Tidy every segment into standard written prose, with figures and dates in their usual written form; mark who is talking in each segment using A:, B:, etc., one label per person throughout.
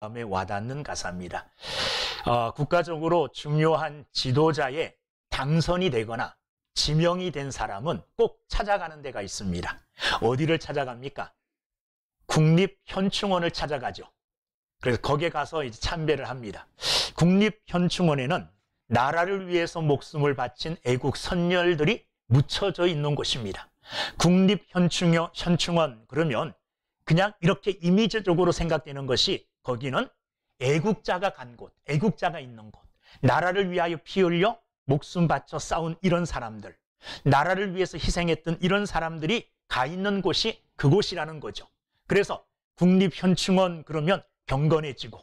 A: 마음에 와닿는 가사입니다. 국가적으로 중요한 지도자의 당선이 되거나 지명이 된 사람은 꼭 찾아가는 데가 있습니다. 어디를 찾아갑니까? 국립현충원을 찾아가죠. 그래서 거기에 가서 이제 참배를 합니다. 국립현충원에는 나라를 위해서 목숨을 바친 애국 선열들이 묻혀져 있는 곳입니다. 국립현충원 그러면 그냥 이렇게 이미지적으로 생각되는 것이 거기는 애국자가 간 곳, 애국자가 있는 곳, 나라를 위하여 피 흘려 목숨 바쳐 싸운 이런 사람들, 나라를 위해서 희생했던 이런 사람들이 가 있는 곳이 그곳이라는 거죠. 그래서 국립현충원 그러면 경건해지고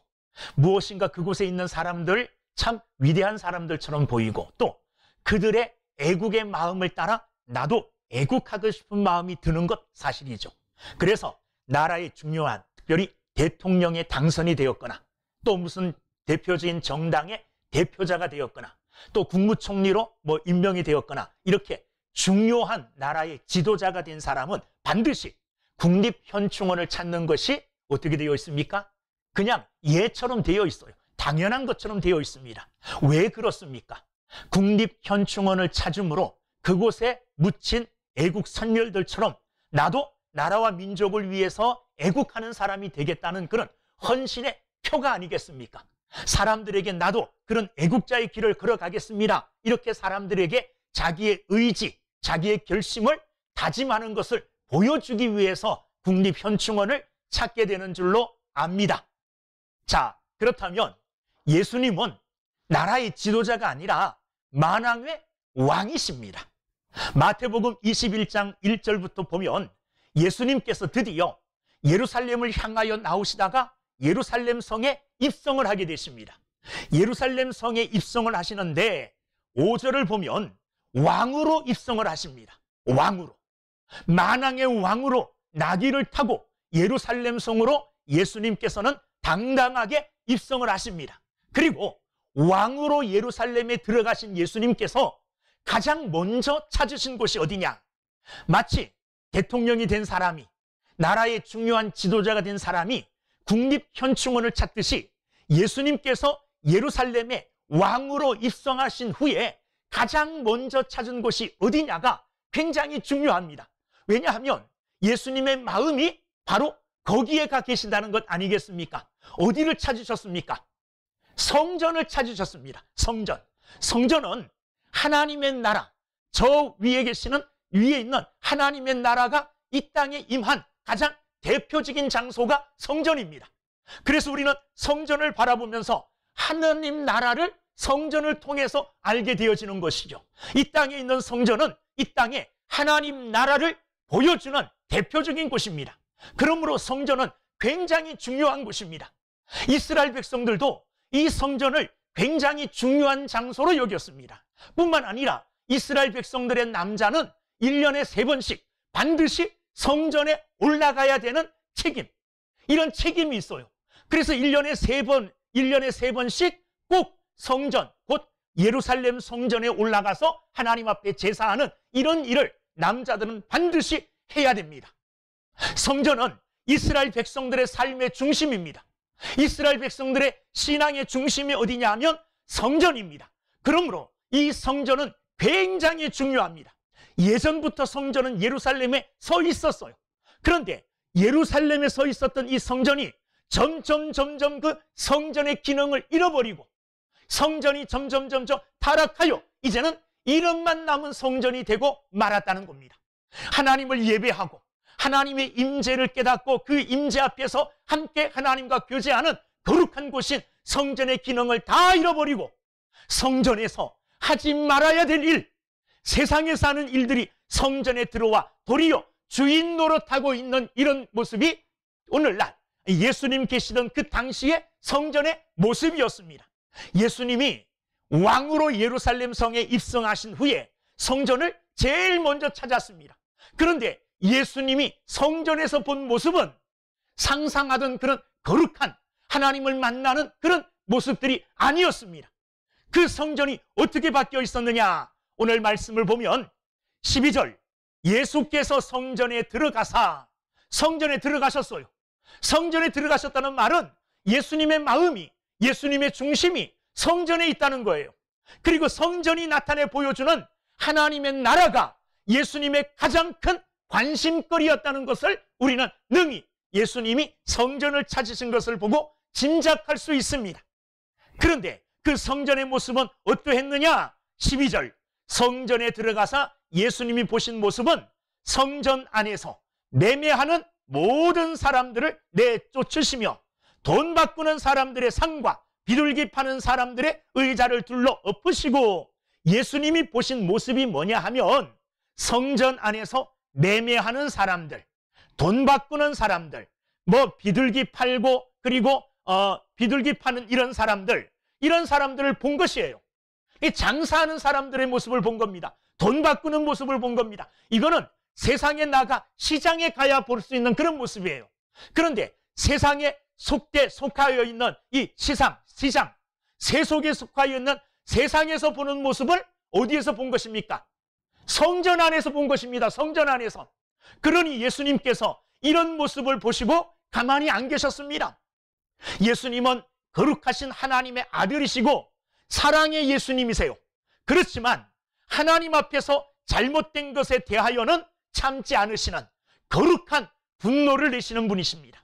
A: 무엇인가 그곳에 있는 사람들 참 위대한 사람들처럼 보이고 또 그들의 애국의 마음을 따라 나도 애국하고 싶은 마음이 드는 것 사실이죠. 그래서 나라의 중요한 특별히 대통령에 당선이 되었거나 또 무슨 대표적인 정당의 대표자가 되었거나 또 국무총리로 임명이 되었거나 이렇게 중요한 나라의 지도자가 된 사람은 반드시 국립현충원을 찾는 것이 어떻게 되어 있습니까? 그냥 예처럼 되어 있어요. 당연한 것처럼 되어 있습니다. 왜 그렇습니까? 국립현충원을 찾음으로 그곳에 묻힌 애국 선열들처럼 나도 나라와 민족을 위해서 애국하는 사람이 되겠다는 그런 헌신의 표가 아니겠습니까? 사람들에게 나도 그런 애국자의 길을 걸어가겠습니다. 이렇게 사람들에게 자기의 의지, 자기의 결심을 다짐하는 것을 보여주기 위해서 국립현충원을 찾게 되는 줄로 압니다. 자, 그렇다면 예수님은 나라의 지도자가 아니라 만왕의 왕이십니다. 마태복음 21장 1절부터 보면 예수님께서 드디어 예루살렘을 향하여 나오시다가 예루살렘 성에 입성을 하게 되십니다. 예루살렘 성에 입성을 하시는데 5절을 보면 왕으로 입성을 하십니다. 왕으로. 만왕의 왕으로 나귀를 타고 예루살렘 성으로 예수님께서는 당당하게 입성을 하십니다. 그리고 왕으로 예루살렘에 들어가신 예수님께서 가장 먼저 찾으신 곳이 어디냐? 마치 대통령이 된 사람이, 나라의 중요한 지도자가 된 사람이 국립현충원을 찾듯이 예수님께서 예루살렘에 왕으로 입성하신 후에 가장 먼저 찾은 곳이 어디냐가 굉장히 중요합니다. 왜냐하면 예수님의 마음이 바로 거기에 가 계신다는 것 아니겠습니까? 어디를 찾으셨습니까? 성전을 찾으셨습니다. 성전. 성전은 하나님의 나라, 저 위에 있는 하나님의 나라가 이 땅에 임한 가장 대표적인 장소가 성전입니다. 그래서 우리는 성전을 바라보면서 하나님 나라를 성전을 통해서 알게 되어지는 것이죠. 이 땅에 있는 성전은 이 땅에 하나님 나라를 보여주는 대표적인 곳입니다. 그러므로 성전은 굉장히 중요한 곳입니다. 이스라엘 백성들도 이 성전을 굉장히 중요한 장소로 여겼습니다. 뿐만 아니라 이스라엘 백성들의 남자는 1년에 3번씩 반드시 성전에 올라가야 되는 책임, 이런 책임이 있어요. 그래서 1년에 3번씩 꼭 성전, 곧 예루살렘 성전에 올라가서 하나님 앞에 제사하는 이런 일을 남자들은 반드시 해야 됩니다. 성전은 이스라엘 백성들의 삶의 중심입니다. 이스라엘 백성들의 신앙의 중심이 어디냐 하면 성전입니다. 그러므로 이 성전은 굉장히 중요합니다. 예전부터 성전은 예루살렘에 서 있었어요. 그런데 예루살렘에 서 있었던 이 성전이 점점 그 성전의 기능을 잃어버리고 성전이 점점 타락하여 이제는 이름만 남은 성전이 되고 말았다는 겁니다. 하나님을 예배하고 하나님의 임재를 깨닫고 그 임재 앞에서 함께 하나님과 교제하는 거룩한 곳인 성전의 기능을 다 잃어버리고 성전에서 하지 말아야 될 일, 세상에서 하는 일들이 성전에 들어와 도리어 주인 노릇하고 있는 이런 모습이 오늘날 예수님 계시던 그 당시의 성전의 모습이었습니다. 예수님이 왕으로 예루살렘 성에 입성하신 후에 성전을 제일 먼저 찾았습니다. 그런데 예수님이 성전에서 본 모습은 상상하던 그런 거룩한 하나님을 만나는 그런 모습들이 아니었습니다. 그 성전이 어떻게 바뀌어 있었느냐? 오늘 말씀을 보면 12절, 예수께서 성전에 들어가사, 성전에 들어가셨어요. 성전에 들어가셨다는 말은 예수님의 마음이, 예수님의 중심이 성전에 있다는 거예요. 그리고 성전이 나타내 보여주는 하나님의 나라가 예수님의 가장 큰 관심거리였다는 것을 우리는 능히 예수님이 성전을 찾으신 것을 보고 짐작할 수 있습니다. 그런데 그 성전의 모습은 어떠했느냐? 12절, 성전에 들어가서 예수님이 보신 모습은 성전 안에서 매매하는 모든 사람들을 내쫓으시며 돈 바꾸는 사람들의 상과 비둘기 파는 사람들의 의자를 둘러 엎으시고, 예수님이 보신 모습이 뭐냐 하면 성전 안에서 매매하는 사람들, 돈 바꾸는 사람들, 뭐 비둘기 팔고 그리고 비둘기 파는 이런 사람들을 본 것이에요. 이 장사하는 사람들의 모습을 본 겁니다. 돈 바꾸는 모습을 본 겁니다. 이거는 세상에 나가 시장에 가야 볼 수 있는 그런 모습이에요. 그런데 세상에 속하여 있는 이 시장, 세속에 속하여 있는 세상에서 보는 모습을 어디에서 본 것입니까? 성전 안에서 본 것입니다. 성전 안에서. 그러니 예수님께서 이런 모습을 보시고 가만히 안 계셨습니다. 예수님은 거룩하신 하나님의 아들이시고 사랑의 예수님이세요. 그렇지만 하나님 앞에서 잘못된 것에 대하여는 참지 않으시는 거룩한 분노를 내시는 분이십니다.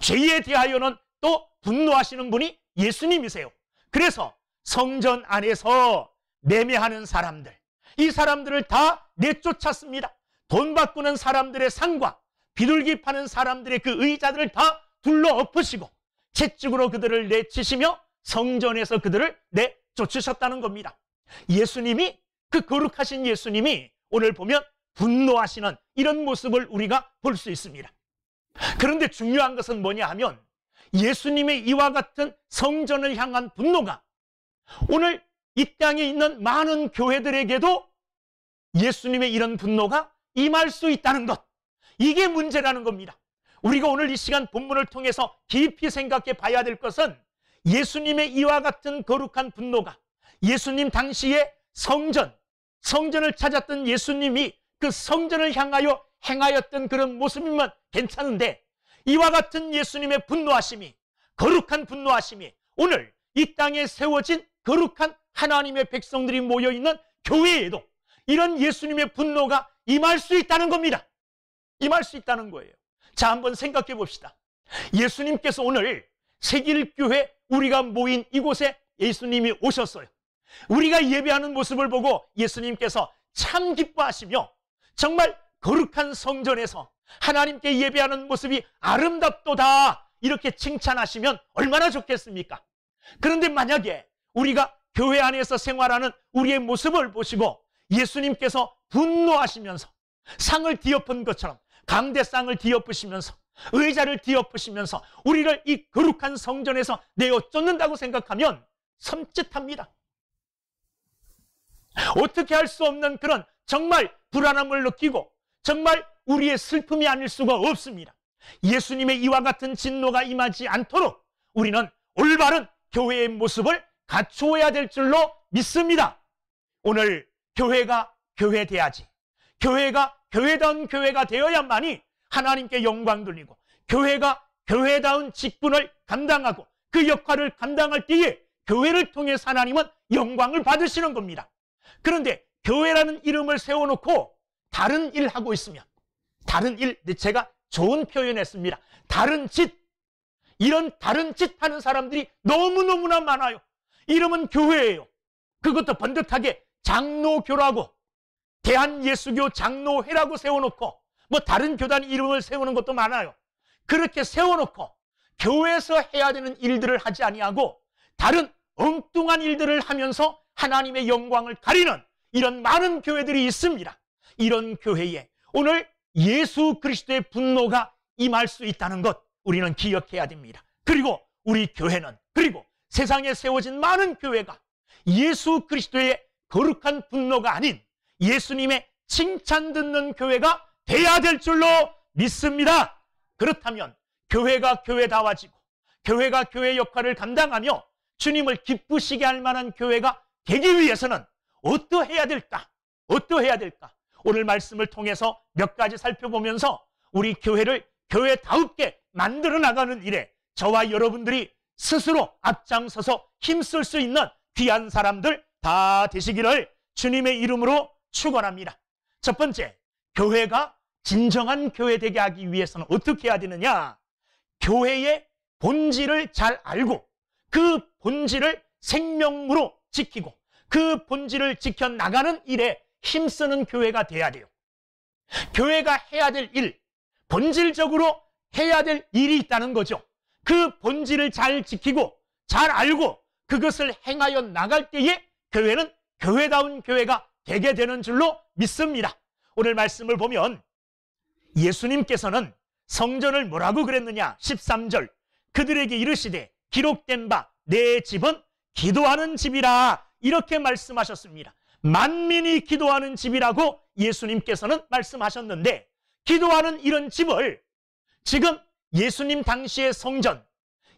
A: 죄에 대하여는 또 분노하시는 분이 예수님이세요. 그래서 성전 안에서 매매하는 사람들, 이 사람들을 다 내쫓았습니다. 돈 바꾸는 사람들의 상과 비둘기 파는 사람들의 그 의자들을 다 둘러 엎으시고 채찍으로 그들을 내치시며 성전에서 그들을 내쫓으셨다는 겁니다. 예수님이, 그 거룩하신 예수님이 오늘 보면 분노하시는 이런 모습을 우리가 볼 수 있습니다. 그런데 중요한 것은 뭐냐 하면 예수님의 이와 같은 성전을 향한 분노가 오늘 이 땅에 있는 많은 교회들에게도 예수님의 이런 분노가 임할 수 있다는 것, 이게 문제라는 겁니다. 우리가 오늘 이 시간 본문을 통해서 깊이 생각해 봐야 될 것은 예수님의 이와 같은 거룩한 분노가 예수님 당시에 성전을 찾았던 예수님이 그 성전을 향하여 행하였던 그런 모습이면 괜찮은데, 이와 같은 예수님의 분노하심이, 거룩한 분노하심이 오늘 이 땅에 세워진 거룩한 하나님의 백성들이 모여있는 교회에도 이런 예수님의 분노가 임할 수 있다는 겁니다. 임할 수 있다는 거예요. 자, 한번 생각해 봅시다. 예수님께서 오늘 세길교회 우리가 모인 이곳에 예수님이 오셨어요. 우리가 예배하는 모습을 보고 예수님께서 참 기뻐하시며 정말 거룩한 성전에서 하나님께 예배하는 모습이 아름답도다 이렇게 칭찬하시면 얼마나 좋겠습니까? 그런데 만약에 우리가 교회 안에서 생활하는 우리의 모습을 보시고 예수님께서 분노하시면서 상을 뒤엎은 것처럼 강대상을 뒤엎으시면서 의자를 뒤엎으시면서 우리를 이 거룩한 성전에서 내어쫓는다고 생각하면 섬찟합니다. 어떻게 할 수 없는 그런 정말 불안함을 느끼고 정말 우리의 슬픔이 아닐 수가 없습니다. 예수님의 이와 같은 진노가 임하지 않도록 우리는 올바른 교회의 모습을 갖추어야 될 줄로 믿습니다. 오늘 교회가 교회돼야지, 교회가 교회다운 교회가 되어야만이 하나님께 영광 돌리고 교회가 교회다운 직분을 감당하고 그 역할을 감당할 때에 교회를 통해서 하나님은 영광을 받으시는 겁니다. 그런데 교회라는 이름을 세워놓고 다른 일 하고 있으면, 다른 일, 제가 좋은 표현했습니다. 다른 짓, 이런 다른 짓 하는 사람들이 너무너무나 많아요. 이름은 교회예요. 그것도 번듯하게 장로교라고, 대한예수교 장로회라고 세워놓고 뭐 다른 교단 이름을 세우는 것도 많아요. 그렇게 세워놓고 교회에서 해야 되는 일들을 하지 아니하고 다른 엉뚱한 일들을 하면서 하나님의 영광을 가리는 이런 많은 교회들이 있습니다. 이런 교회에 오늘 예수 그리스도의 분노가 임할 수 있다는 것 우리는 기억해야 됩니다. 그리고 우리 교회는, 그리고 세상에 세워진 많은 교회가 예수 그리스도의 거룩한 분노가 아닌 예수님의 칭찬 듣는 교회가 돼야 될 줄로 믿습니다. 그렇다면 교회가 교회다워지고 교회가 교회 역할을 감당하며 주님을 기쁘시게 할 만한 교회가 되기 위해서는 어떠해야 될까? 어떠해야 될까? 오늘 말씀을 통해서 몇 가지 살펴보면서 우리 교회를 교회다웁게 만들어 나가는 일에 저와 여러분들이 스스로 앞장서서 힘쓸 수 있는 귀한 사람들 다 되시기를 주님의 이름으로 축원합니다. 첫 번째, 교회가 진정한 교회 되게 하기 위해서는 어떻게 해야 되느냐? 교회의 본질을 잘 알고 그 본질을 생명으로 지키고 그 본질을 지켜나가는 일에 힘쓰는 교회가 돼야 돼요. 교회가 해야 될 일, 본질적으로 해야 될 일이 있다는 거죠. 그 본질을 잘 지키고 잘 알고 그것을 행하여 나갈 때에 교회는 교회다운 교회가 되게 되는 줄로 믿습니다. 오늘 말씀을 보면 예수님께서는 성전을 뭐라고 그랬느냐? 13절, 그들에게 이르시되 기록된 바 내 집은 기도하는 집이라, 이렇게 말씀하셨습니다. 만민이 기도하는 집이라고 예수님께서는 말씀하셨는데, 기도하는 이런 집을 지금 예수님 당시의 성전,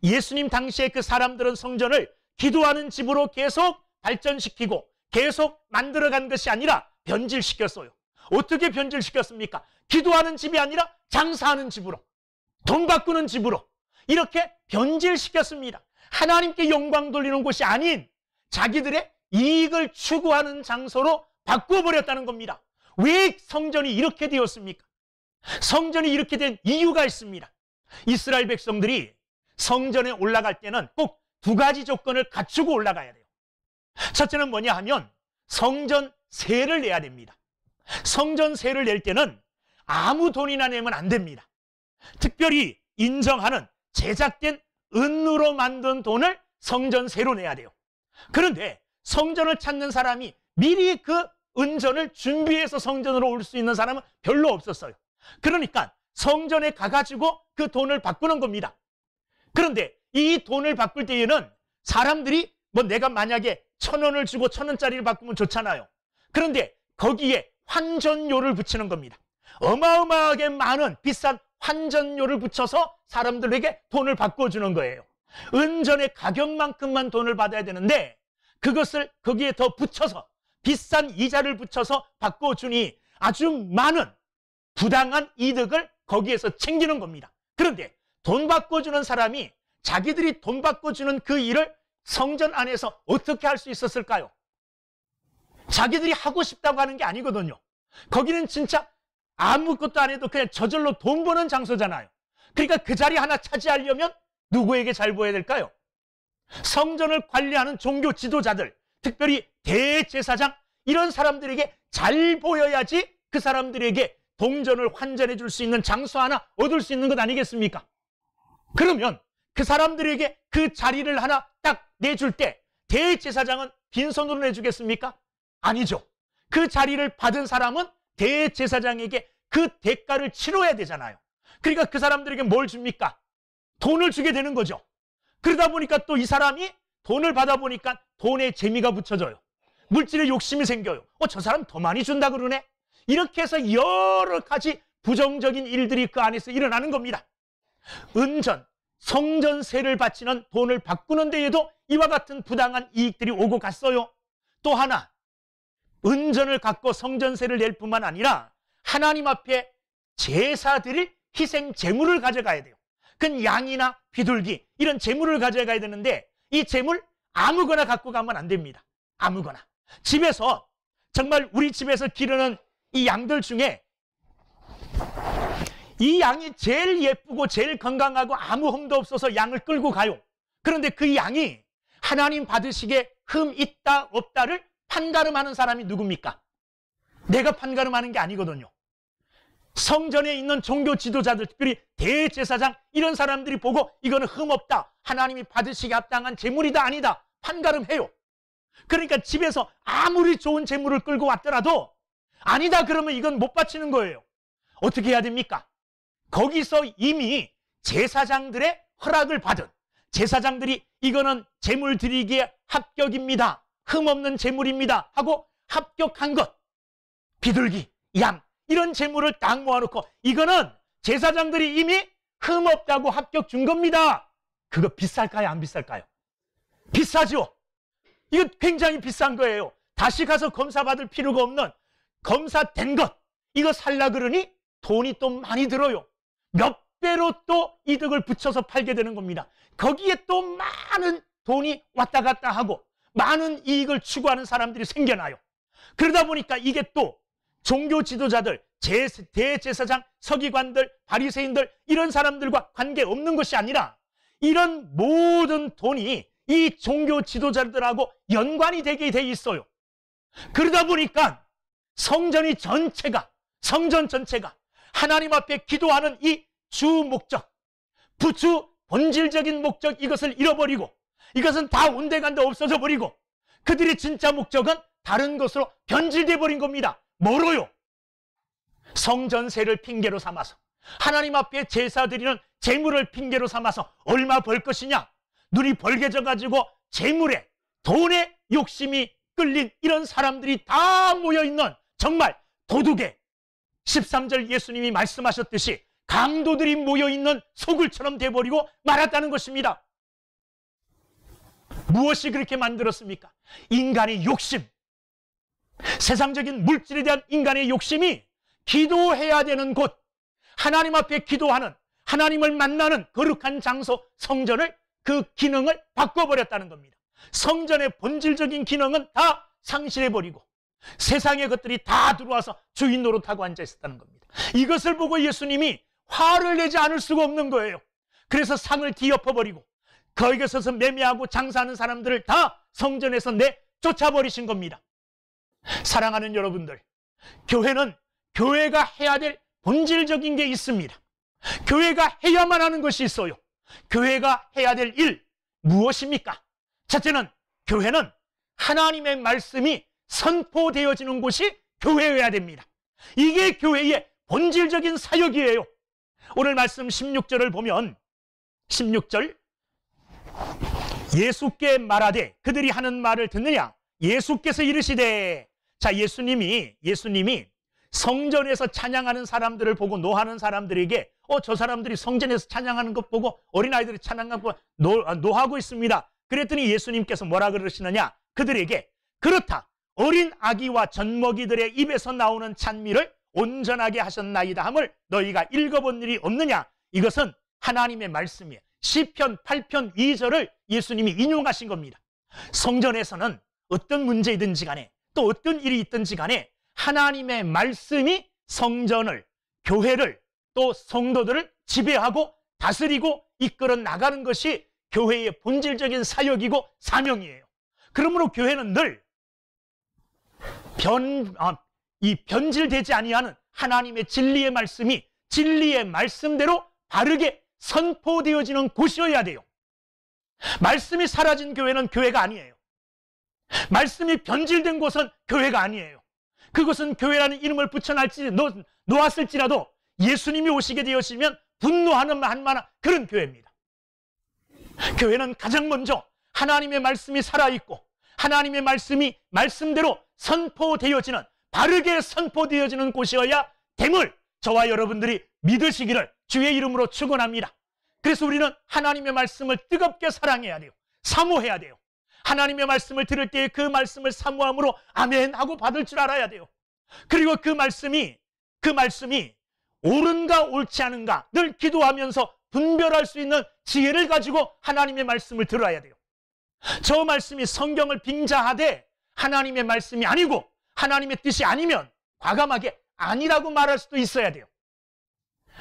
A: 예수님 당시에 그 사람들은 성전을 기도하는 집으로 계속 발전시키고 계속 만들어간 것이 아니라 변질시켰어요. 어떻게 변질시켰습니까? 기도하는 집이 아니라 장사하는 집으로, 돈 바꾸는 집으로 이렇게 변질시켰습니다. 하나님께 영광 돌리는 곳이 아닌 자기들의 이익을 추구하는 장소로 바꾸어버렸다는 겁니다. 왜 성전이 이렇게 되었습니까? 성전이 이렇게 된 이유가 있습니다. 이스라엘 백성들이 성전에 올라갈 때는 꼭 두 가지 조건을 갖추고 올라가야 돼요. 첫째는 뭐냐 하면 성전세를 내야 됩니다. 성전세를 낼 때는 아무 돈이나 내면 안 됩니다. 특별히 인정하는 제작된 은으로 만든 돈을 성전세로 내야 돼요. 그런데 성전을 찾는 사람이 미리 그 은전을 준비해서 성전으로 올 수 있는 사람은 별로 없었어요. 그러니까 성전에 가가지고 그 돈을 바꾸는 겁니다. 그런데 이 돈을 바꿀 때에는 사람들이 내가 만약에 1,000원을 주고 1,000원짜리를 바꾸면 좋잖아요. 그런데 거기에 환전료를 붙이는 겁니다. 어마어마하게 많은 비싼 환전료를 붙여서 사람들에게 돈을 바꿔주는 거예요. 은전의 가격만큼만 돈을 받아야 되는데 그것을 거기에 더 붙여서 비싼 이자를 붙여서 바꿔주니 아주 많은 부당한 이득을 거기에서 챙기는 겁니다. 그런데 돈 바꿔주는 사람이 자기들이 돈 바꿔주는 그 일을 성전 안에서 어떻게 할 수 있었을까요? 자기들이 하고 싶다고 하는 게 아니거든요. 거기는 진짜 아무것도 안 해도 그냥 저절로 돈 버는 장소잖아요. 그러니까 그 자리 하나 차지하려면 누구에게 잘 보여야 될까요? 성전을 관리하는 종교 지도자들, 특별히 대제사장, 이런 사람들에게 잘 보여야지 그 사람들에게 동전을 환전해 줄 수 있는 장소 하나 얻을 수 있는 것 아니겠습니까? 그러면 그 사람들에게 그 자리를 하나 딱 내줄 때 대제사장은 빈손으로 내주겠습니까? 아니죠. 그 자리를 받은 사람은 대제사장에게 그 대가를 치러야 되잖아요. 그러니까 그 사람들에게 뭘 줍니까? 돈을 주게 되는 거죠. 그러다 보니까 또 이 사람이 돈을 받아보니까 돈에 재미가 붙여져요. 물질에 욕심이 생겨요. 저 사람 더 많이 준다 그러네. 이렇게 해서 여러 가지 부정적인 일들이 그 안에서 일어나는 겁니다. 은전, 성전세를 바치는 돈을 바꾸는 데에도 이와 같은 부당한 이익들이 오고 갔어요. 또 하나, 은전을 갖고 성전세를 낼 뿐만 아니라 하나님 앞에 제사 드릴 희생 제물을 가져가야 돼요. 그건 양이나 비둘기 이런 제물을 가져가야 되는데 이 제물 아무거나 갖고 가면 안 됩니다. 아무거나. 집에서 정말 우리 집에서 기르는 이 양들 중에 이 양이 제일 예쁘고 제일 건강하고 아무 흠도 없어서 양을 끌고 가요. 그런데 그 양이 하나님 받으시기에 흠 있다 없다를 판가름하는 사람이 누굽니까? 내가 판가름하는 게 아니거든요. 성전에 있는 종교 지도자들, 특별히 대제사장 이런 사람들이 보고 이거는 흠 없다, 하나님이 받으시기에 합당한 제물이다 아니다 판가름해요. 그러니까 집에서 아무리 좋은 제물을 끌고 왔더라도 아니다 그러면 이건 못 바치는 거예요. 어떻게 해야 됩니까? 거기서 이미 제사장들의 허락을 받은, 제사장들이 이거는 제물 드리기에 합격입니다, 흠없는 제물입니다 하고 합격한 것, 비둘기, 양 이런 제물을 딱 모아놓고 이거는 제사장들이 이미 흠없다고 합격 준 겁니다. 그거 비쌀까요 안 비쌀까요? 비싸죠. 이거 굉장히 비싼 거예요. 다시 가서 검사받을 필요가 없는 검사된 것, 이거 살라 그러니 돈이 또 많이 들어요. 몇 배로 또 이득을 붙여서 팔게 되는 겁니다. 거기에 또 많은 돈이 왔다 갔다 하고 많은 이익을 추구하는 사람들이 생겨나요. 그러다 보니까 이게 또 종교 지도자들, 대제사장, 서기관들, 바리새인들 이런 사람들과 관계없는 것이 아니라 이런 모든 돈이 이 종교 지도자들하고 연관이 되게 돼 있어요. 그러다 보니까 성전 전체가 하나님 앞에 기도하는 이 주 목적, 주 본질적인 목적, 이것을 잃어버리고 이것은 다 온데간데 없어져 버리고 그들의 진짜 목적은 다른 것으로 변질돼 버린 겁니다. 뭐로요? 성전세를 핑계로 삼아서, 하나님 앞에 제사 드리는 재물을 핑계로 삼아서 얼마 벌 것이냐, 눈이 벌게져 가지고 재물에, 돈에 욕심이 끌린 이런 사람들이 다 모여있는 정말 도둑의 13절 예수님이 말씀하셨듯이 강도들이 모여있는 소굴처럼 돼버리고 말았다는 것입니다. 무엇이 그렇게 만들었습니까? 인간의 욕심, 세상적인 물질에 대한 인간의 욕심이 기도해야 되는 곳, 하나님 앞에 기도하는, 하나님을 만나는 거룩한 장소 성전을, 그 기능을 바꿔버렸다는 겁니다. 성전의 본질적인 기능은 다 상실해버리고 세상의 것들이 다 들어와서 주인 노릇하고 앉아 있었다는 겁니다. 이것을 보고 예수님이 화를 내지 않을 수가 없는 거예요. 그래서 상을 뒤엎어버리고 거기에 서서 매매하고 장사하는 사람들을 다 성전에서 내쫓아버리신 겁니다. 사랑하는 여러분들, 교회는 교회가 해야 될 본질적인 게 있습니다. 교회가 해야만 하는 것이 있어요. 교회가 해야 될 일 무엇입니까? 첫째는 교회는 하나님의 말씀이 선포되어지는 곳이 교회여야 됩니다. 이게 교회의 본질적인 사역이에요. 오늘 말씀 16절을 보면 16절, 예수께 말하되 그들이 하는 말을 듣느냐? 예수께서 이르시되, 자, 예수님이 성전에서 찬양하는 사람들을 보고 노하는 사람들에게 저 사람들이 성전에서 찬양하는 것 보고 어린아이들이 찬양하는 것 보고 노하고 있습니다. 그랬더니 예수님께서 뭐라 그러시느냐? 그들에게 그렇다, 어린 아기와 젖먹이들의 입에서 나오는 찬미를 온전하게 하셨나이다 함을 너희가 읽어본 일이 없느냐? 이것은 하나님의 말씀이에요. 시편 8편 2절을 예수님이 인용하신 겁니다. 성전에서는 어떤 문제이든지 간에 또 어떤 일이 있든지 간에 하나님의 말씀이 성전을, 교회를, 또 성도들을 지배하고 다스리고 이끌어 나가는 것이 교회의 본질적인 사역이고 사명이에요. 그러므로 교회는 늘 변질되지 아니하는 하나님의 진리의 말씀이 진리의 말씀대로 바르게 선포되어지는 곳이어야 돼요. 말씀이 사라진 교회는 교회가 아니에요. 말씀이 변질된 곳은 교회가 아니에요. 그것은 교회라는 이름을 놓았을지라도 예수님이 오시게 되었으면 분노하는 만한 그런 교회입니다. 교회는 가장 먼저 하나님의 말씀이 살아있고 하나님의 말씀이 말씀대로 선포되어지는, 바르게 선포되어지는 곳이어야 됨을 저와 여러분들이 믿으시기를 주의 이름으로 축원합니다. 그래서 우리는 하나님의 말씀을 뜨겁게 사랑해야 돼요. 사모해야 돼요. 하나님의 말씀을 들을 때 그 말씀을 사모함으로 아멘 하고 받을 줄 알아야 돼요. 그리고 그 말씀이 옳은가 옳지 않은가 늘 기도하면서 분별할 수 있는 지혜를 가지고 하나님의 말씀을 들어야 돼요. 저 말씀이 성경을 빙자하되 하나님의 말씀이 아니고 하나님의 뜻이 아니면 과감하게 아니라고 말할 수도 있어야 돼요.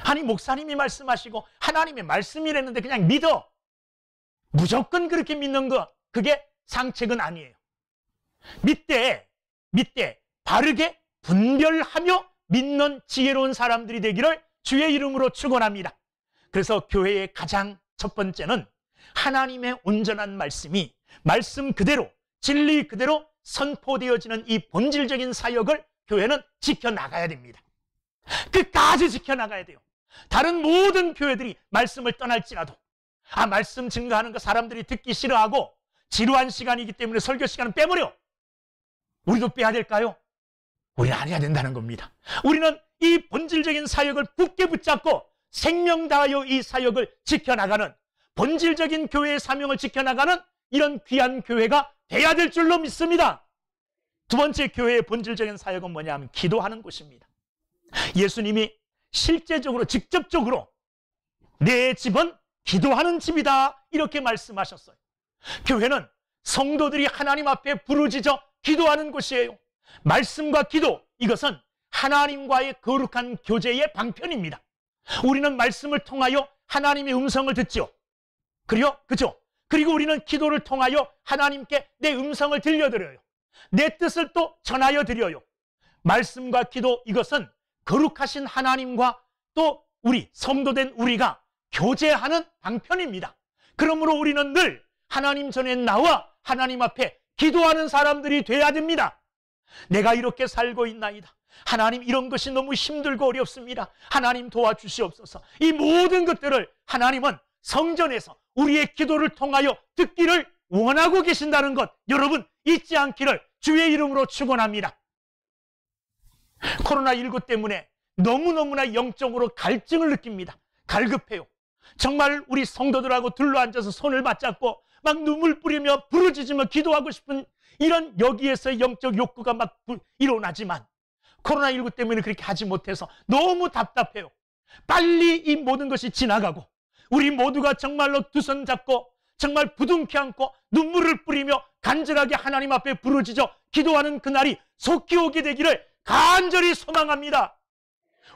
A: 아니, 목사님이 말씀하시고 하나님의 말씀이랬는데 그냥 믿어, 무조건 그렇게 믿는 거, 그게 상책은 아니에요. 믿되 바르게 분별하며 믿는 지혜로운 사람들이 되기를 주의 이름으로 축원합니다. 그래서 교회의 가장 첫 번째는 하나님의 온전한 말씀이 말씀 그대로, 진리 그대로 선포되어지는 이 본질적인 사역을 교회는 지켜나가야 됩니다. 끝까지 지켜나가야 돼요. 다른 모든 교회들이 말씀을 떠날지라도, 말씀 증거하는 거 사람들이 듣기 싫어하고 지루한 시간이기 때문에 설교 시간은 빼버려. 우리도 빼야 될까요? 우리는 안 해야 된다는 겁니다. 우리는 이 본질적인 사역을 굳게 붙잡고 생명 다하여 이 사역을 지켜나가는, 본질적인 교회의 사명을 지켜나가는 이런 귀한 교회가 돼야 될 줄로 믿습니다. 두 번째 교회의 본질적인 사역은 뭐냐 하면 기도하는 곳입니다. 예수님이 실제적으로 직접적으로 내 집은 기도하는 집이다, 이렇게 말씀하셨어요. 교회는 성도들이 하나님 앞에 부르짖어 기도하는 곳이에요. 말씀과 기도, 이것은 하나님과의 거룩한 교제의 방편입니다. 우리는 말씀을 통하여 하나님의 음성을 듣죠. 그죠? 그리고 우리는 기도를 통하여 하나님께 내 음성을 들려드려요. 내 뜻을 또 전하여 드려요. 말씀과 기도, 이것은 거룩하신 하나님과 또 우리 성도된 우리가 교제하는 방편입니다. 그러므로 우리는 늘 하나님 전에 나와 하나님 앞에 기도하는 사람들이 돼야 됩니다. 내가 이렇게 살고 있나이다. 하나님, 이런 것이 너무 힘들고 어렵습니다. 하나님 도와주시옵소서. 이 모든 것들을 하나님은 성전에서 우리의 기도를 통하여 듣기를 원하고 계신다는 것, 여러분 잊지 않기를 주의 이름으로 축원합니다. 코로나19 때문에 너무너무나 영적으로 갈증을 느낍니다. 갈급해요. 정말 우리 성도들하고 둘러앉아서 손을 맞잡고 막 눈물 뿌리며 부르짖으며 기도하고 싶은 이런 여기에서 영적 욕구가 막 일어나지만 코로나19 때문에 그렇게 하지 못해서 너무 답답해요. 빨리 이 모든 것이 지나가고 우리 모두가 정말로 두 손 잡고 정말 부둥켜 안고 눈물을 뿌리며 간절하게 하나님 앞에 부르짖어 기도하는 그날이 속히 오게 되기를 간절히 소망합니다.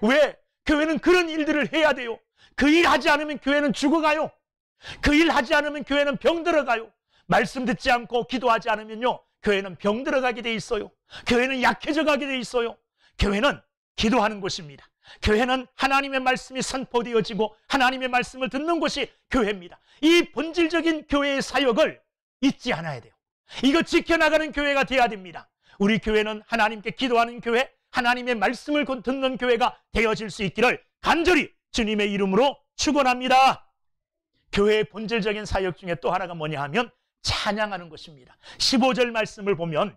A: 왜? 교회는 그런 일들을 해야 돼요. 그 일 하지 않으면 교회는 죽어가요. 그 일 하지 않으면 교회는 병들어가요. 말씀 듣지 않고 기도하지 않으면요, 교회는 병들어가게 돼 있어요. 교회는 약해져 가게 돼 있어요. 교회는 기도하는 곳입니다. 교회는 하나님의 말씀이 선포되어지고 하나님의 말씀을 듣는 곳이 교회입니다. 이 본질적인 교회의 사역을 잊지 않아야 돼요. 이거 지켜나가는 교회가 돼야 됩니다. 우리 교회는 하나님께 기도하는 교회, 하나님의 말씀을 듣는 교회가 되어질 수 있기를 간절히 주님의 이름으로 축원합니다. 교회의 본질적인 사역 중에 또 하나가 뭐냐 하면 찬양하는 것입니다. 15절 말씀을 보면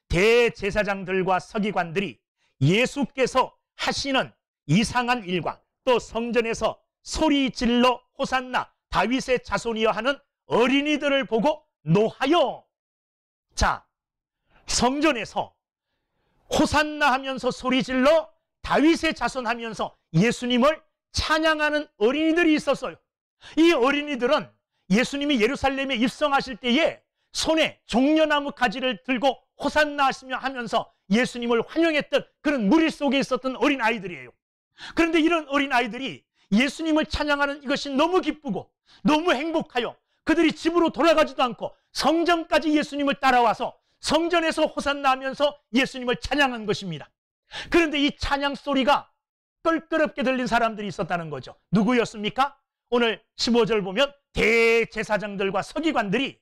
A: 대제사장들과 서기관들이 예수께서 하시는 이상한 일과 또 성전에서 소리 질러 호산나 다윗의 자손이여 하는 어린이들을 보고 노하여, 자, 성전에서 호산나 하면서 소리 질러 다윗의 자손 하면서 예수님을 찬양하는 어린이들이 있었어요. 이 어린이들은 예수님이 예루살렘에 입성하실 때에 손에 종려나무 가지를 들고 호산나 하면서 예수님을 환영했던 그런 무리 속에 있었던 어린아이들이에요. 그런데 이런 어린아이들이 예수님을 찬양하는 이것이 너무 기쁘고 너무 행복하여 그들이 집으로 돌아가지도 않고 성전까지 예수님을 따라와서 성전에서 호산나 하면서 예수님을 찬양한 것입니다. 그런데 이 찬양 소리가 껄끄럽게 들린 사람들이 있었다는 거죠. 누구였습니까? 오늘 15절 보면 대제사장들과 서기관들이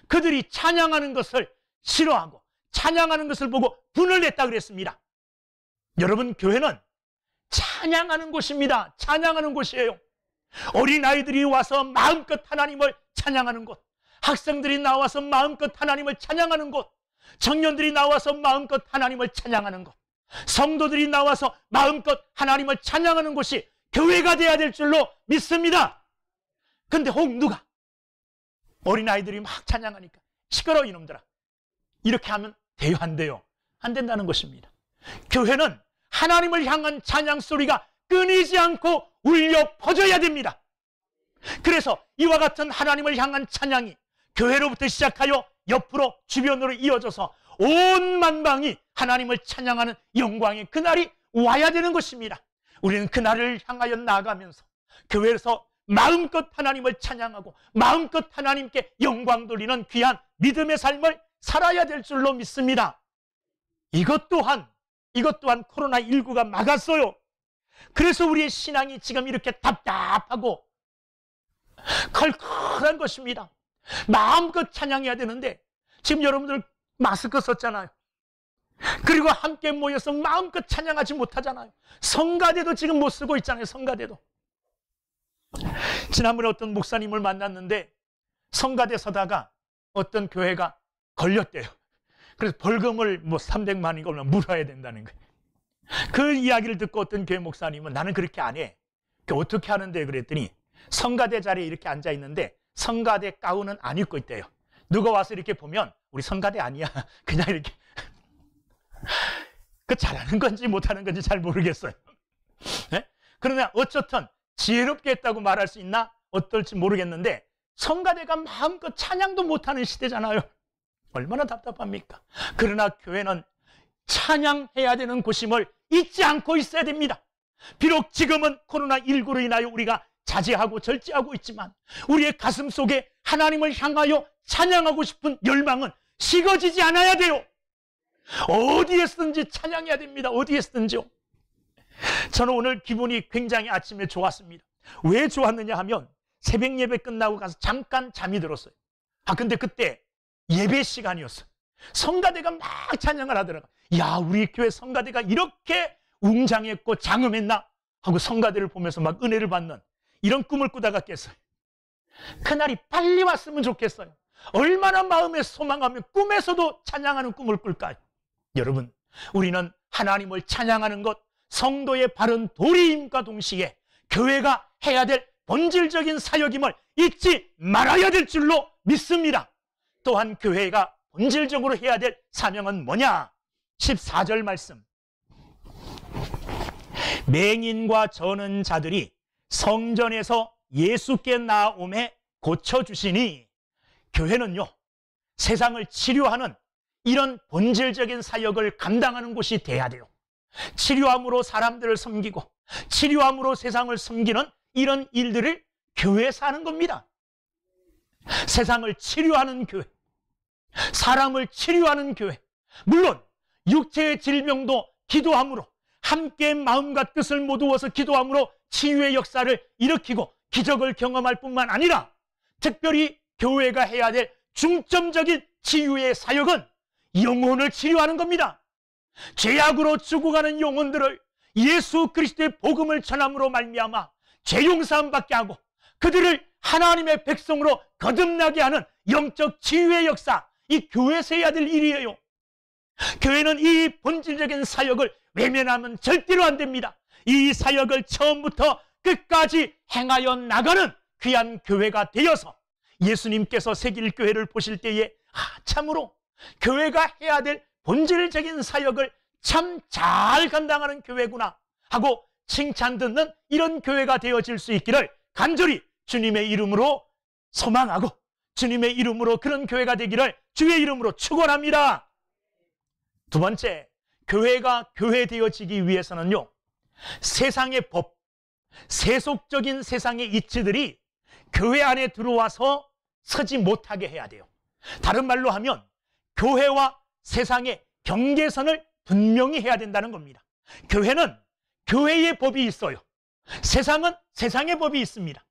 A: 그들이 찬양하는 것을 싫어하고 찬양하는 것을 보고 분을 냈다 그랬습니다. 여러분, 교회는 찬양하는 곳입니다. 찬양하는 곳이에요. 어린아이들이 와서 마음껏 하나님을 찬양하는 곳, 학생들이 나와서 마음껏 하나님을 찬양하는 곳, 청년들이 나와서 마음껏 하나님을 찬양하는 곳, 성도들이 나와서 마음껏 하나님을 찬양하는 곳이 교회가 돼야 될 줄로 믿습니다. 근데 혹 누가 어린아이들이 막 찬양하니까 시끄러워 이놈들아, 이렇게 하면 돼요, 안 돼요? 안 된다는 것입니다. 교회는 하나님을 향한 찬양 소리가 끊이지 않고 울려 퍼져야 됩니다. 그래서 이와 같은 하나님을 향한 찬양이 교회로부터 시작하여 옆으로 주변으로 이어져서 온 만방이 하나님을 찬양하는 영광의 그날이 와야 되는 것입니다. 우리는 그날을 향하여 나아가면서 교회에서 마음껏 하나님을 찬양하고 마음껏 하나님께 영광 돌리는 귀한 믿음의 삶을 살아야 될 줄로 믿습니다. 이것 또한 코로나19가 막았어요. 그래서 우리의 신앙이 지금 이렇게 답답하고 컬컬한 것입니다. 마음껏 찬양해야 되는데 지금 여러분들 마스크 썼잖아요. 그리고 함께 모여서 마음껏 찬양하지 못하잖아요. 성가대도 지금 못 쓰고 있잖아요. 성가대도. 지난번에 어떤 목사님을 만났는데 성가대 서다가 어떤 교회가 걸렸대요. 그래서 벌금을 300만인가 얼마 물어야 된다는 거예요. 그 이야기를 듣고 어떤 교회 목사님은 나는 그렇게 안 해. 어떻게 하는데 그랬더니 성가대 자리에 이렇게 앉아 있는데 성가대 가운은 안 입고 있대요. 누가 와서 이렇게 보면 우리 성가대 아니야. 그냥 이렇게. 그 잘하는 건지 못하는 건지 잘 모르겠어요. 네? 그러나 어쨌든 지혜롭게 했다고 말할 수 있나? 어떨지 모르겠는데 성가대가 마음껏 찬양도 못하는 시대잖아요. 얼마나 답답합니까? 그러나 교회는 찬양해야 되는 곳임을 잊지 않고 있어야 됩니다. 비록 지금은 코로나19로 인하여 우리가 자제하고 절제하고 있지만 우리의 가슴 속에 하나님을 향하여 찬양하고 싶은 열망은 식어지지 않아야 돼요. 어디에서든지 찬양해야 됩니다. 어디에서든지요. 저는 오늘 기분이 굉장히 아침에 좋았습니다. 왜 좋았느냐 하면 새벽 예배 끝나고 가서 잠깐 잠이 들었어요. 근데 그때 예배 시간이었어요. 성가대가 막 찬양을 하더라고요. 야, 우리 교회 성가대가 이렇게 웅장했고 장엄했나 하고 성가대를 보면서 막 은혜를 받는 이런 꿈을 꾸다가 깼어요. 그날이 빨리 왔으면 좋겠어요. 얼마나 마음에 소망하며 꿈에서도 찬양하는 꿈을 꿀까요? 여러분, 우리는 하나님을 찬양하는 것, 성도의 바른 도리임과 동시에 교회가 해야 될 본질적인 사역임을 잊지 말아야 될 줄로 믿습니다. 또한 교회가 본질적으로 해야 될 사명은 뭐냐? 14절 말씀. 맹인과 저는 자들이 성전에서 예수께 나옴에 고쳐주시니, 교회는요, 세상을 치료하는 이런 본질적인 사역을 감당하는 곳이 돼야 돼요. 치료함으로 사람들을 섬기고 치료함으로 세상을 섬기는 이런 일들을 교회에서 하는 겁니다. 세상을 치료하는 교회, 사람을 치료하는 교회, 물론 육체의 질병도 기도함으로, 함께 마음과 뜻을 모두어서 기도함으로 치유의 역사를 일으키고 기적을 경험할 뿐만 아니라 특별히 교회가 해야 될 중점적인 치유의 사역은 영혼을 치료하는 겁니다. 죄악으로 죽어가는 영혼들을 예수 그리스도의 복음을 전함으로 말미암아 죄 용서함 받게 하고 그들을 하나님의 백성으로 거듭나게 하는 영적 치유의 역사, 이 교회에서 해야 될 일이에요. 교회는 이 본질적인 사역을 외면하면 절대로 안 됩니다. 이 사역을 처음부터 끝까지 행하여 나가는 귀한 교회가 되어서 예수님께서 새길 교회를 보실 때에 참으로 교회가 해야 될 본질적인 사역을 참 잘 감당하는 교회구나 하고 칭찬 듣는 이런 교회가 되어질 수 있기를 간절히 주님의 이름으로 소망하고 주님의 이름으로 그런 교회가 되기를 주의 이름으로 축원합니다. 두 번째, 교회가 교회 되어지기 위해서는요, 세상의 법, 세속적인 세상의 이치들이 교회 안에 들어와서 서지 못하게 해야 돼요. 다른 말로 하면 교회와 세상의 경계선을 분명히 해야 된다는 겁니다. 교회는 교회의 법이 있어요. 세상은 세상의 법이 있습니다.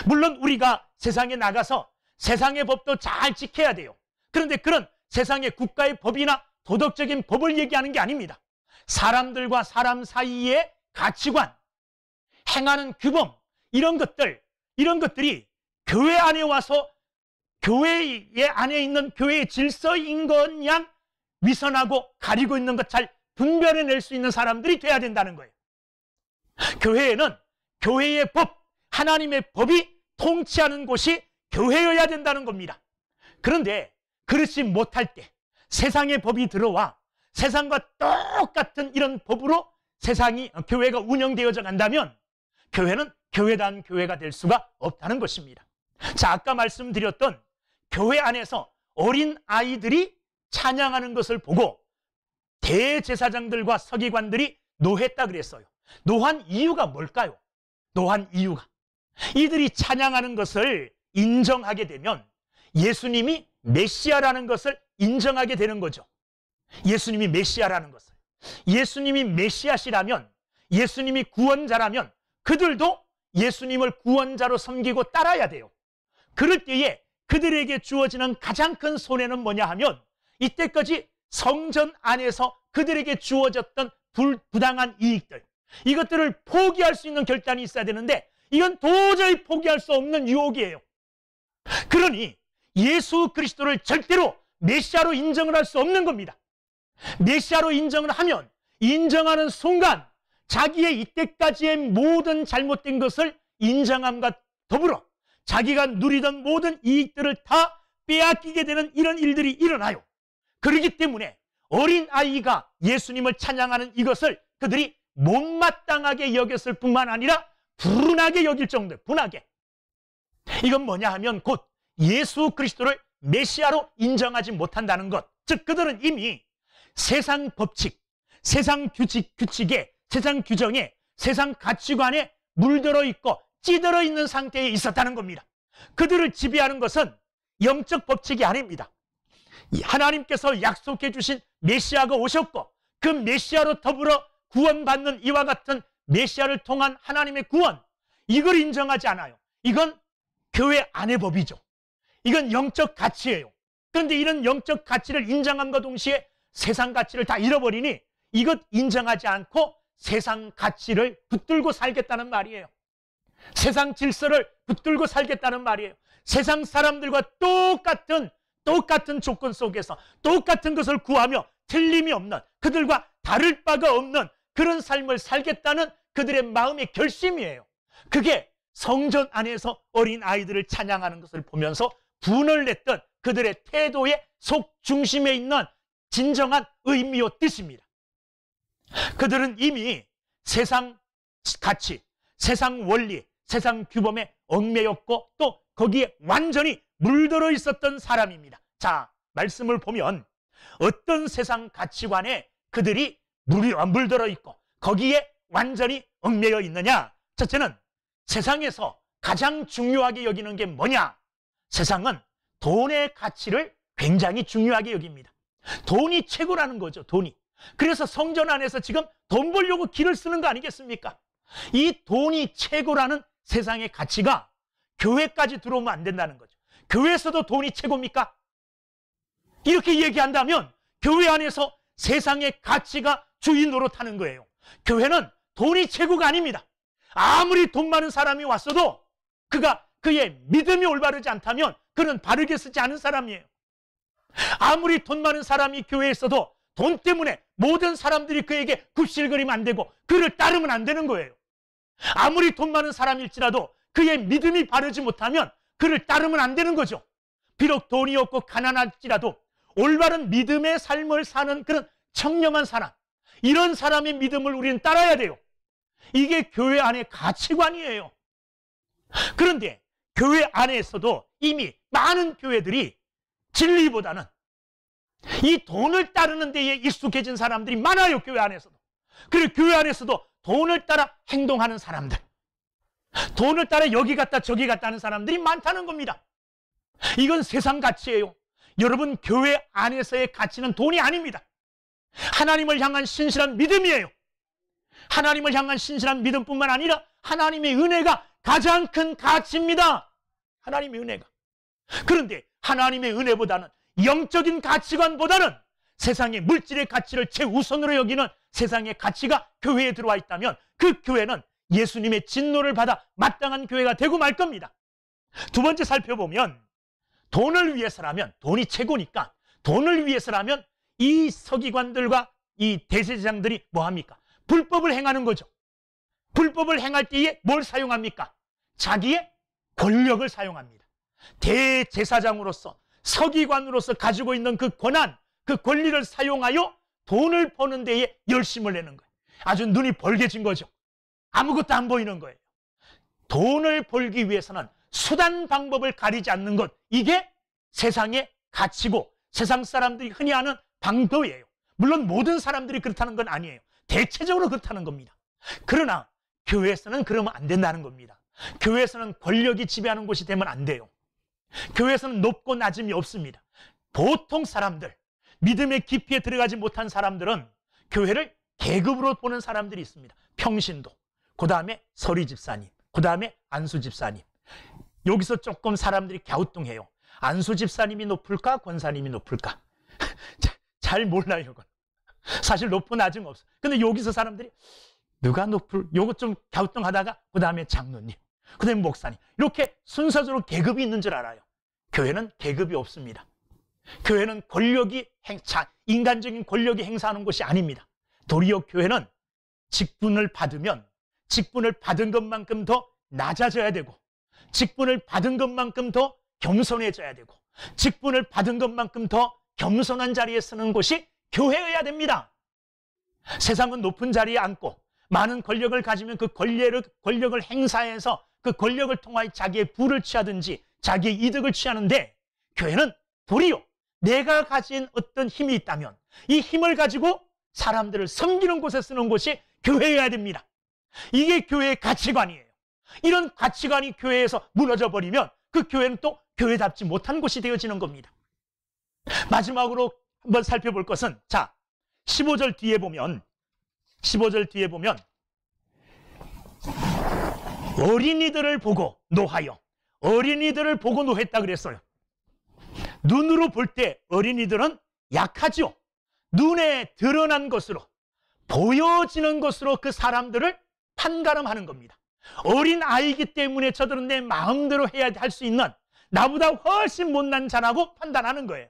A: 물론 우리가 세상에 나가서 세상의 법도 잘 지켜야 돼요. 그런데 그런 세상의 국가의 법이나 도덕적인 법을 얘기하는 게 아닙니다. 사람들과 사람 사이의 가치관, 행하는 규범, 이런 것들이 교회 안에 와서 교회 안에 있는 교회의 질서인 것 양 위선하고 가리고 있는 것 잘 분별해낼 수 있는 사람들이 돼야 된다는 거예요. 교회에는 교회의 법, 하나님의 법이 통치하는 곳이 교회여야 된다는 겁니다. 그런데 그렇지 못할 때 세상의 법이 들어와 세상과 똑같은 이런 법으로 교회가 운영되어져 간다면 교회는 교회다운 교회가 될 수가 없다는 것입니다. 자, 아까 말씀드렸던 교회 안에서 어린 아이들이 찬양하는 것을 보고 대제사장들과 서기관들이 노했다 그랬어요. 노한 이유가 뭘까요? 노한 이유가 이들이 찬양하는 것을 인정하게 되면 예수님이 메시아라는 것을 인정하게 되는 거죠. 예수님이 메시아라는 것을. 예수님이 메시아시라면, 예수님이 구원자라면 그들도 예수님을 구원자로 섬기고 따라야 돼요. 그럴 때에 그들에게 주어지는 가장 큰 손해는 뭐냐 하면 이때까지 성전 안에서 그들에게 주어졌던 부당한 이익들, 이것들을 포기할 수 있는 결단이 있어야 되는데 이건 도저히 포기할 수 없는 유혹이에요. 그러니 예수 그리스도를 절대로 메시아로 인정을 할 수 없는 겁니다. 메시아로 인정을 하면 인정하는 순간 자기의 이때까지의 모든 잘못된 것을 인정함과 더불어 자기가 누리던 모든 이익들을 다 빼앗기게 되는 이런 일들이 일어나요. 그렇기 때문에 어린아이가 예수님을 찬양하는 이것을 그들이 못마땅하게 여겼을 뿐만 아니라 분하게 여길 정도, 분하게. 이건 뭐냐 하면 곧 예수 그리스도를 메시아로 인정하지 못한다는 것. 즉 그들은 이미 세상 법칙, 세상 규칙에, 세상 규정에, 세상 가치관에 물들어 있고 찌들어 있는 상태에 있었다는 겁니다. 그들을 지배하는 것은 영적 법칙이 아닙니다. 하나님께서 약속해 주신 메시아가 오셨고 그 메시아로 더불어 구원받는 이와 같은 메시아를 통한 하나님의 구원, 이걸 인정하지 않아요. 이건 교회 안의 법이죠. 이건 영적 가치예요. 그런데 이런 영적 가치를 인정함과 동시에 세상 가치를 다 잃어버리니 이것 인정하지 않고 세상 가치를 붙들고 살겠다는 말이에요. 세상 질서를 붙들고 살겠다는 말이에요. 세상 사람들과 똑같은 조건 속에서 똑같은 것을 구하며 틀림이 없는, 그들과 다를 바가 없는 그런 삶을 살겠다는 그들의 마음의 결심이에요. 그게 성전 안에서 어린 아이들을 찬양하는 것을 보면서 분을 냈던 그들의 태도의 속 중심에 있는 진정한 의미와 뜻입니다. 그들은 이미 세상 가치, 세상 원리, 세상 규범에 얽매였고 또 거기에 완전히 물들어 있었던 사람입니다. 자, 말씀을 보면 어떤 세상 가치관에 그들이 물들어 있고 거기에 완전히 얽매여 있느냐? 첫째는 세상에서 가장 중요하게 여기는 게 뭐냐? 세상은 돈의 가치를 굉장히 중요하게 여깁니다. 돈이 최고라는 거죠, 돈이. 그래서 성전 안에서 지금 돈 벌려고 길을 쓰는 거 아니겠습니까? 이 돈이 최고라는 세상의 가치가 교회까지 들어오면 안 된다는 거죠. 교회에서도 돈이 최고입니까? 이렇게 얘기한다면 교회 안에서 세상의 가치가 주인 노릇하는 거예요. 교회는 돈이 최고가 아닙니다. 아무리 돈 많은 사람이 왔어도 그의 믿음이 올바르지 않다면 그는 바르게 쓰지 않은 사람이에요. 아무리 돈 많은 사람이 교회에 있어도 돈 때문에 모든 사람들이 그에게 굽실거리면 안 되고 그를 따르면 안 되는 거예요. 아무리 돈 많은 사람일지라도 그의 믿음이 바르지 못하면 그를 따르면 안 되는 거죠. 비록 돈이 없고 가난할지라도 올바른 믿음의 삶을 사는 그런 청렴한 사람, 이런 사람의 믿음을 우리는 따라야 돼요. 이게 교회 안의 가치관이에요. 그런데 교회 안에서도 이미 많은 교회들이 진리보다는 이 돈을 따르는 데에 익숙해진 사람들이 많아요. 교회 안에서도. 그리고 교회 안에서도 돈을 따라 행동하는 사람들, 돈을 따라 여기 갔다 저기 갔다 하는 사람들이 많다는 겁니다. 이건 세상 가치예요. 여러분, 교회 안에서의 가치는 돈이 아닙니다. 하나님을 향한 신실한 믿음이에요. 하나님을 향한 신실한 믿음뿐만 아니라 하나님의 은혜가 가장 큰 가치입니다. 하나님의 은혜가. 그런데 하나님의 은혜보다는, 영적인 가치관보다는 세상의 물질의 가치를 최우선으로 여기는 세상의 가치가 교회에 들어와 있다면 그 교회는 예수님의 진노를 받아 마땅한 교회가 되고 말 겁니다. 두 번째 살펴보면, 돈을 위해서라면, 돈이 최고니까 돈을 위해서라면 이 서기관들과 이 대제사장들이 뭐합니까? 불법을 행하는 거죠. 불법을 행할 때에 뭘 사용합니까? 자기의 권력을 사용합니다. 대제사장으로서, 서기관으로서 가지고 있는 그 권한, 그 권리를 사용하여 돈을 버는 데에 열심을 내는 거예요. 아주 눈이 벌게진 거죠. 아무것도 안 보이는 거예요. 돈을 벌기 위해서는 수단 방법을 가리지 않는 것, 이게 세상의 가치고 세상 사람들이 흔히 하는 방법이에요. 물론 모든 사람들이 그렇다는 건 아니에요. 대체적으로 그렇다는 겁니다. 그러나 교회에서는 그러면 안 된다는 겁니다. 교회에서는 권력이 지배하는 곳이 되면 안 돼요. 교회에서는 높고 낮음이 없습니다. 보통 사람들, 믿음의 깊이에 들어가지 못한 사람들은 교회를 계급으로 보는 사람들이 있습니다. 평신도, 그 다음에 서리 집사님, 그 다음에 안수 집사님. 여기서 조금 사람들이 갸우뚱해요. 안수 집사님이 높을까? 권사님이 높을까? 잘 몰라요, 이건. 사실 높고 낮은 없어. 근데 여기서 사람들이 누가 요거 좀 갸우뚱하다가 그 다음에 장로님, 그 다음에 목사님, 이렇게 순서적으로 계급이 있는 줄 알아요. 교회는 계급이 없습니다. 교회는 인간적인 권력이 행사하는 곳이 아닙니다. 도리어 교회는 직분을 받으면 직분을 받은 것만큼 더 낮아져야 되고, 직분을 받은 것만큼 더 겸손해져야 되고, 직분을 받은 것만큼 더 겸손한 자리에 서는 곳이 교회여야 됩니다. 세상은 높은 자리에 앉고 많은 권력을 가지면 그 권력을 행사해서 그 권력을 통하여 자기의 부를 취하든지 자기의 이득을 취하는데, 교회는 도리어 내가 가진 어떤 힘이 있다면 이 힘을 가지고 사람들을 섬기는 곳에 쓰는 곳이 교회여야 됩니다. 이게 교회의 가치관이에요. 이런 가치관이 교회에서 무너져 버리면 그 교회는 또 교회답지 못한 곳이 되어지는 겁니다. 마지막으로 한번 살펴볼 것은, 자, 15절 뒤에 보면 어린이들을 보고 노하여, 어린이들을 보고 노했다 그랬어요. 눈으로 볼 때 어린이들은 약하죠. 눈에 드러난 것으로, 보여지는 것으로 그 사람들을 판가름하는 겁니다. 어린 아이이기 때문에 저들은 내 마음대로 해야 할 수 있는 나보다 훨씬 못난 자라고 판단하는 거예요.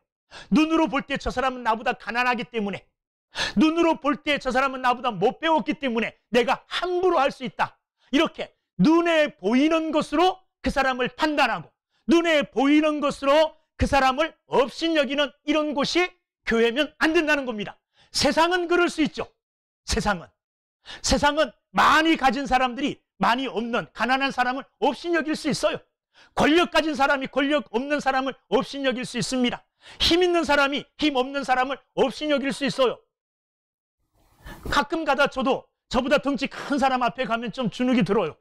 A: 눈으로 볼 때 저 사람은 나보다 가난하기 때문에, 눈으로 볼 때 저 사람은 나보다 못 배웠기 때문에 내가 함부로 할 수 있다. 이렇게 눈에 보이는 것으로 그 사람을 판단하고 눈에 보이는 것으로 그 사람을 업신여기는 이런 곳이 교회면 안 된다는 겁니다. 세상은 그럴 수 있죠. 세상은 많이 가진 사람들이 많이 없는 가난한 사람을 업신여길 수 있어요. 권력 가진 사람이 권력 없는 사람을 업신여길 수 있습니다. 힘 있는 사람이 힘 없는 사람을 업신여길 수 있어요. 가끔 가다 저도 저보다 덩치 큰 사람 앞에 가면 좀 주눅이 들어요.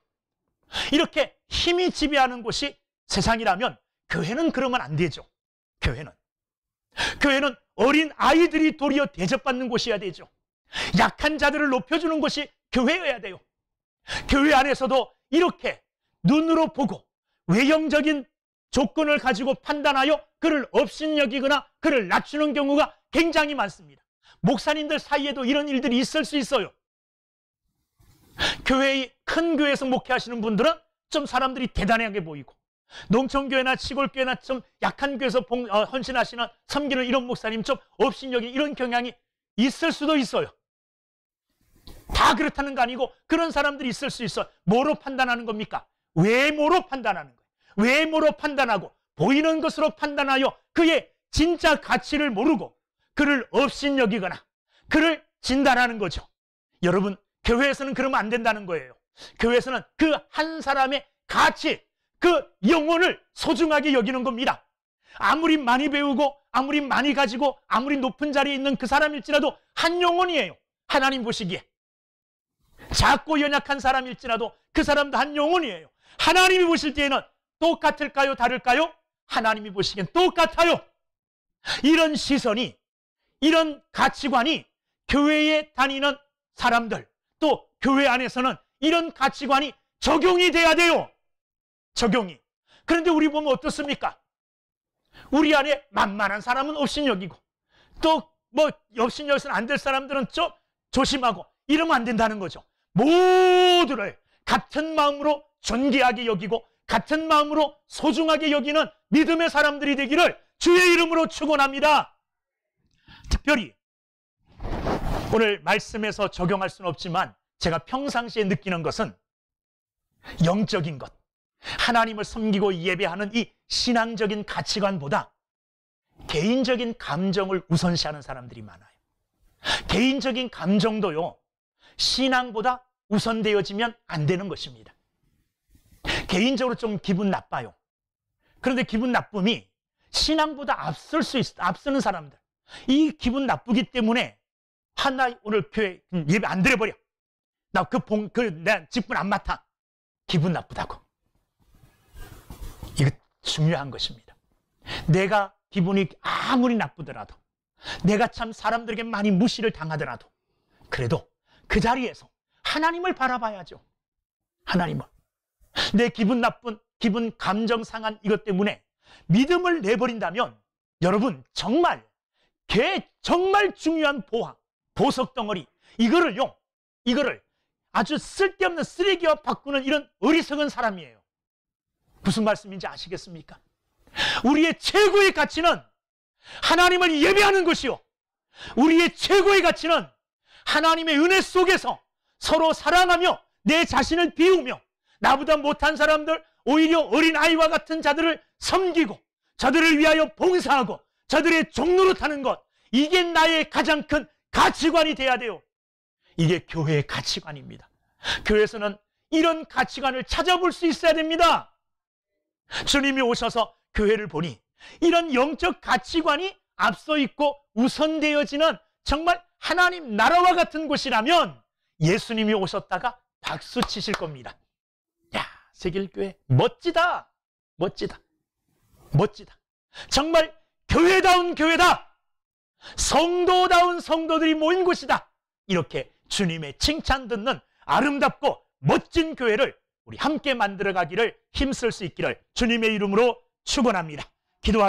A: 이렇게 힘이 지배하는 곳이 세상이라면 교회는 그러면 안 되죠. 교회는 어린 아이들이 도리어 대접받는 곳이어야 되죠. 약한 자들을 높여주는 곳이 교회여야 돼요. 교회 안에서도 이렇게 눈으로 보고 외형적인 조건을 가지고 판단하여 그를 업신여기거나 그를 낮추는 경우가 굉장히 많습니다. 목사님들 사이에도 이런 일들이 있을 수 있어요. 큰 교회에서 목회하시는 분들은 좀 사람들이 대단하게 보이고, 농촌교회나 시골교회나 좀 약한 교회에서 헌신하시는 섬기는 이런 목사님 좀 업신여기 이런 경향이 있을 수도 있어요. 다 그렇다는 거 아니고 그런 사람들이 있을 수 있어. 뭐로 판단하는 겁니까? 외모로 판단하는 거예요. 외모로 판단하고 보이는 것으로 판단하여 그의 진짜 가치를 모르고 그를 업신여기거나 그를 진단하는 거죠. 여러분, 교회에서는 그러면 안 된다는 거예요. 교회에서는 그 한 사람의 가치, 그 영혼을 소중하게 여기는 겁니다. 아무리 많이 배우고 아무리 많이 가지고 아무리 높은 자리에 있는 그 사람일지라도 한 영혼이에요. 하나님 보시기에 작고 연약한 사람일지라도 그 사람도 한 영혼이에요. 하나님이 보실 때에는 똑같을까요? 다를까요? 하나님이 보시기엔 똑같아요. 이런 시선이, 이런 가치관이 교회에 다니는 사람들, 또 교회 안에서는 이런 가치관이 적용이 돼야 돼요. 적용이. 그런데 우리 보면 어떻습니까? 우리 안에 만만한 사람은 업신여기고 또 뭐 업신여기서는 안 될 사람들은 좀 조심하고 이러면 안 된다는 거죠. 모두를 같은 마음으로 존귀하게 여기고 같은 마음으로 소중하게 여기는 믿음의 사람들이 되기를 주의 이름으로 축원합니다. 특별히 오늘 말씀에서 적용할 수는 없지만 제가 평상시에 느끼는 것은 영적인 것, 하나님을 섬기고 예배하는 이 신앙적인 가치관보다 개인적인 감정을 우선시하는 사람들이 많아요. 개인적인 감정도요, 신앙보다 우선되어지면 안 되는 것입니다. 개인적으로 좀 기분 나빠요. 그런데 기분 나쁨이 신앙보다 앞서는 사람들, 이 기분 나쁘기 때문에 나 오늘 교회 예배 안 드려버려, 나 내 직분 안 맡아, 기분 나쁘다고. 이거 중요한 것입니다. 내가 기분이 아무리 나쁘더라도, 내가 참 사람들에게 많이 무시를 당하더라도, 그래도 그 자리에서 하나님을 바라봐야죠. 하나님을. 내 기분 나쁜, 기분 감정 상한 이것 때문에 믿음을 내버린다면 여러분 정말 중요한 보석 덩어리, 이거를 아주 쓸데없는 쓰레기와 바꾸는 이런 어리석은 사람이에요. 무슨 말씀인지 아시겠습니까? 우리의 최고의 가치는 하나님을 예배하는 것이요, 우리의 최고의 가치는 하나님의 은혜 속에서 서로 사랑하며 내 자신을 비우며 나보다 못한 사람들, 오히려 어린아이와 같은 자들을 섬기고 저들을 위하여 봉사하고 저들의 종로로 타는 것, 이게 나의 가장 큰 가치관이 돼야 돼요. 이게 교회의 가치관입니다. 교회에서는 이런 가치관을 찾아볼 수 있어야 됩니다. 주님이 오셔서 교회를 보니 이런 영적 가치관이 앞서 있고 우선되어지는 정말 하나님 나라와 같은 곳이라면 예수님이 오셨다가 박수 치실 겁니다. 야, 세길교회 멋지다. 멋지다. 멋지다. 정말 교회다운 교회다. 성도다운 성도들이 모인 곳이다. 이렇게 주님의 칭찬 듣는 아름답고 멋진 교회를 우리 함께 만들어가기를 힘쓸 수 있기를 주님의 이름으로 축원합니다. 기도하